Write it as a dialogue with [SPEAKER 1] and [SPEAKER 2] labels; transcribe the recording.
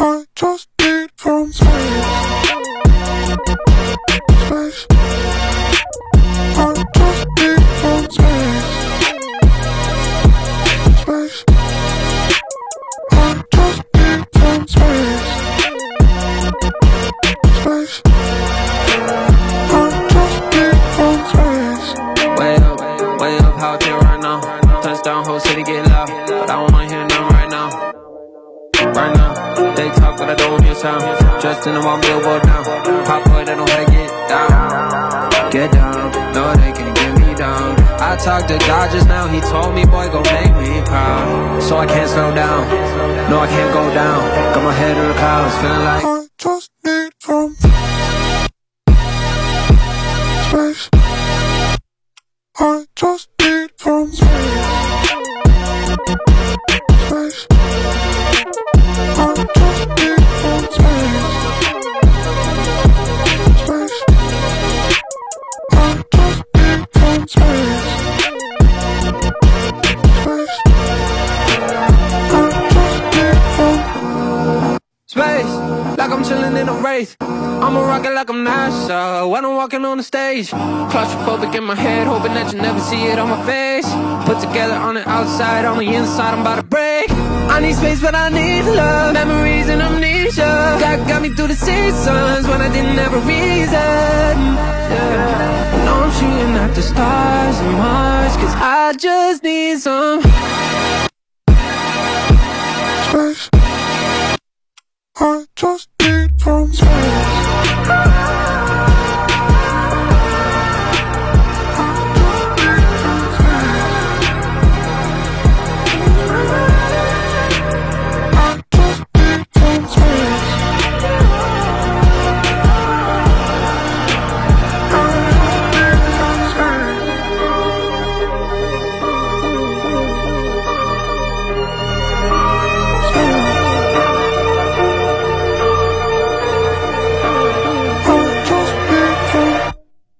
[SPEAKER 1] I just need some space. Space. I just need some space. Space. I just need some space. Space. I just need some space.
[SPEAKER 2] Way up, how it feel right now. Touchdown, whole city get loud, but I don't wanna hear nothing right now. Right now, they talk, but I don't hear sound. Dressed in the one billboard now. Pop boy, they know how to get down. Get down, no, they can't get me down. I talked to God just now, he told me, boy, gon' make me proud. So I can't slow down, no, I can't go down. Got my head in the clouds, feeling like
[SPEAKER 1] I just need some space. I just need some space. Space. I just need some space. Space. I just need some space. Space. I just need some
[SPEAKER 2] space, like I'm chillin' in a race. I'ma rock it like I'm NASA when I'm walking on the stage. Claustrophobic in my head, hoping that you never see it on my face. Put together on the outside, on the inside, I'm about to break. I need space, but I need love. Memories and amnesia that got me through the seasons when I didn't have a reason. Yeah. I know I'm shooting at the stars and Mars, cause I just need some
[SPEAKER 1] space. I just